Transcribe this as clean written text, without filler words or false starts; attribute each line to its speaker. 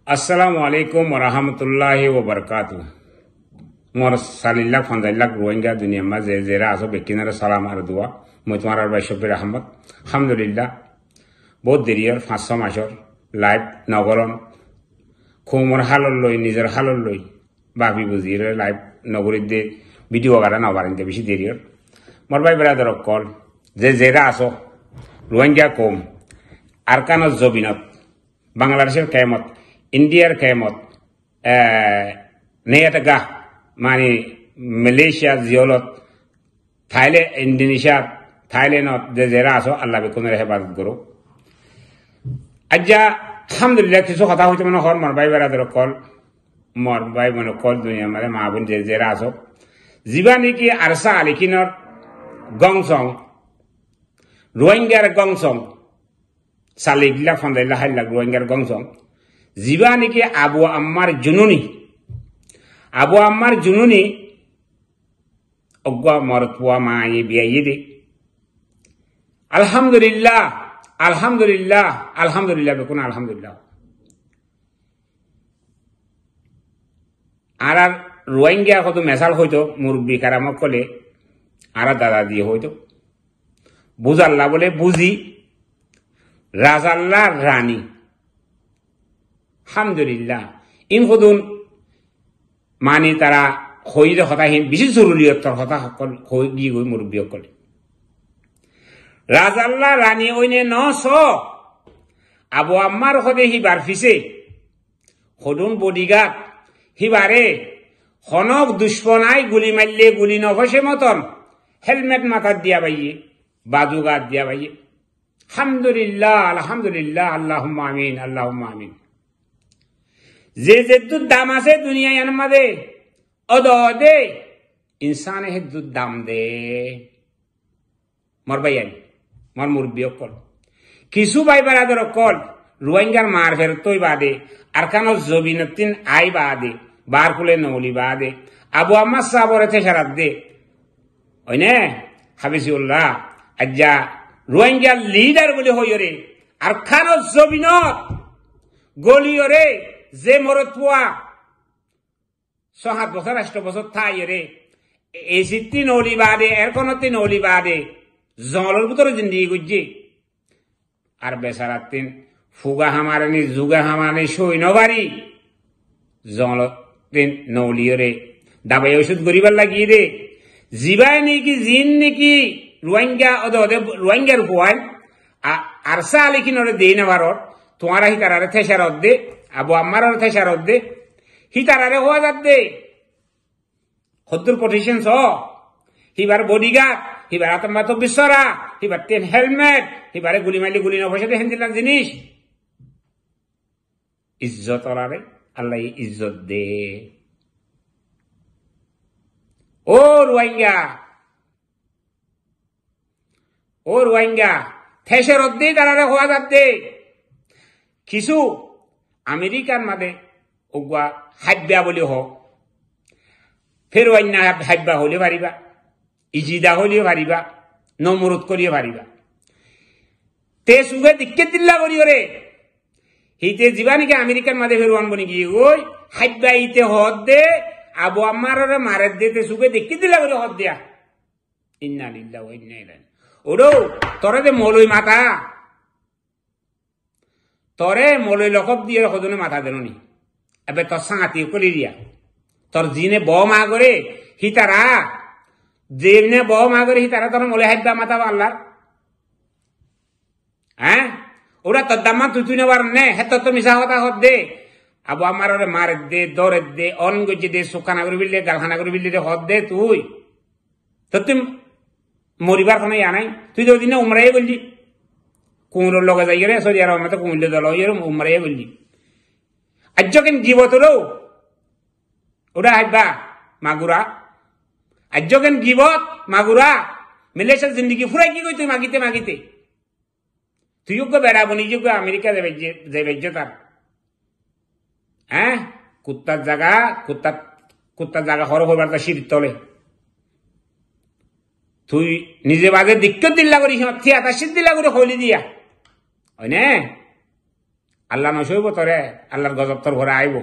Speaker 1: अस्सलामु अलैकुम वरहमतुल्लाहि वबरकातुह। मोर सालिल्लाह फंजाइल्लाह रोहिंग्या दुनिया में जेरा आसो बेकिनारे सालाम और दुआ मैं तुम्हारा भाई शब्बीर अहमद अल्हम्दुलिल्लाह बहुत देरी और 500 मासर लाइव नगरन खुमर हालर लई निजर हालर लई बाबी बुझिर लाइव नगरी दे वीडियो वगैरह नवारिन दे बेसि देरी और मोर भाई ब्रादर कल जेरा आसो रोहिंग्या कम आरकानत जबिनत बांग्लादेशेर कैमत इंडियार कैमत नेयतगा मानी मलेशिया जियोलत थाईलैंड इंडोनेशिया थाईलैंड जेरा आसो अल्लाह बेकुन हेफाजत करो अज्जा अल्हम्दुलिल्लाह किसु कथा होइते मन हर मोर भाई ब्रादर कल मोर भाई मन कल दुनिया माने मा बुन जेरा आसो जीवानी की आरसा आलिकिनर गंगसंग रोहिंग्यार गंगसंग सालिगला फंदाइला हाइला रोहिंग्यार गंगसंग जीवानी की आबु अम्मार जुनूनी अग्वा मरतुआ माई बियाई दे अल्हम्दुलिल्लाह अल्हम्दुलिल्लाह अल्हम्दुलिल्लाह बेकुन अल्हम्दुलिल्लाह आरा रोहिंग्या को तो मेसाल होइतो मुरब्बी कारामक कले आरा दादा दिए होइतो बुझाल्ला बोले बुझी राजाल्ला रानी अल्हम्दुलिल्लाह इन खुदुन मानी तारा खोइदे हताहीन बिशेष जरुरियतर हता हकल खोइ गि गई मुरब्बी हकले राजाल्ला रानी ओइने न सो आबो आम्मार हदे हिबार फिसे हदुन बडिगार्ड हिबारे हनक दुश्मनाय गुली मारले गुली नफसे मतन हेलमेट माथा दिया बाइये बाजुगार दिया बाइये अल्हम्दुलिल्लाह अल्हम्दुलिल्लाह अल्लाहुम्मा आमीन अल्लाहुम्मा आमीन जे दाम आछे दुनियार मादे अदे इंसान हे दाम दे मोर भाई मोर मुरब्बी कल किसु भाई ब्रादर कल रोहिंग्यार मार फेरतोई बादे आरकानो जबिनतिन आई बादे बारकुले नौली बादे आबु आम्मा साबरे थेसारात दे ओइने हाबिसुल्लाह अज्जा रोहिंग्या लीडर बोले होयरे आरकानो जबिनत गलियरे जे मरतुआ 6-7 বছর 8 বছর থাইরে এসিতি নলি বাদে এর কোন তিন নলি বাদে জলের ভিতরে জিন্দেগি গুজে আর বেচারা তিন ফুগা হামারানি যুগা হামারানি সৈন্যবাড়ি জল তিন নলিয়রে দাবাই ওষুধ গরিবার লাগিয়ে দে জিবাই নাকি জিন নাকি রোহিঙ্গা অদে রোহিঙ্গার উপর আর সালে কি নরে দেই না ভারত তোমারা হি কারারে থেসারত দে আবু আম্মার থেসারত দে হিতারারে হওয়া যাবে হদ্দুর পটিশন স হিবার বডিগার্ড হিবার আতমাত বিসরা হিবার টেন হেলমেট হিবারে গুলি মাইলি গুলি নফসে দেখেন দিলাম জিনিস ইজ্জত আলারে আল্লাহ ইজ্জত দে ও রোহিঙ্গা থেসারত দে তারারে হওয়া যাবে কিছু আমেরিকার মাদে ওগুয়া হাব্বা বলে হ ফের অন্য হাব্বা হলে পারিবা ইজিদা হলেও পারিবা নমরুদ করিও পারিবা তে সুগে দিকে দিল্লা করিও রে হিতে জীবানিকে আমেরিকার মাদে ফেরওয়ান বনি গিয়ে ওই হাব্বা ইতে হদ দে আবু আম্মার মারে দে তে সুগে দিকে দিল্লা করে হদ দিয়া ইন্না লিল্লাহি ওয়া ইন্না ইলাইহি ওরো তোরে দে মলই মাথা তোরে মলই লকব দিয়ে হদনে মাথা দেননি এবে তোর সাঁতি করি দিয়া তোর জিনে ব মা করে হিতারা যেমনে ব মা করে হিতারা তোর মলে হাইবা মাথা আল্লাহ হ্যাঁ ওরা তোর দাম্মা তুই নেবার নে হে তোর তো মিশা কথা হত দে আবু আমার ওরে মারে দে দরে দে অনগজি দে সুখানা করে বিললে গালখানা করে বিললে হত দে তুই তো তুই মরিবার কোনো ইয়া নাই তুই তো দিনে উমরাই বললি কুমুরের লগে যাই রে সরি আর আমি তো কুমিল্লে দল উমরাই বললি আজকেন জীবতরও ওরা হাইবা মাগুরা আজকেন জীবত মাগুরা মালয়েশিয়ার জিন্দগি ফুরাই কি কই তুই মাগিতে মাগিতে তুইও গো বেড়া বনি যোগ আমেরিকা যাবে তার হ্যাঁ কুত্তার জায়গা হর হইবার তা সিঁড়ির তলে তুই নিজে বাদে দিক্কত দিল্লা করিস থিয়াতা সিদ্ধ দিল্লা করে হইলি দিয়া হয় না আল্লাহ নসইব তোরে, আল্লাহর গজব তোর ঘরে আইব।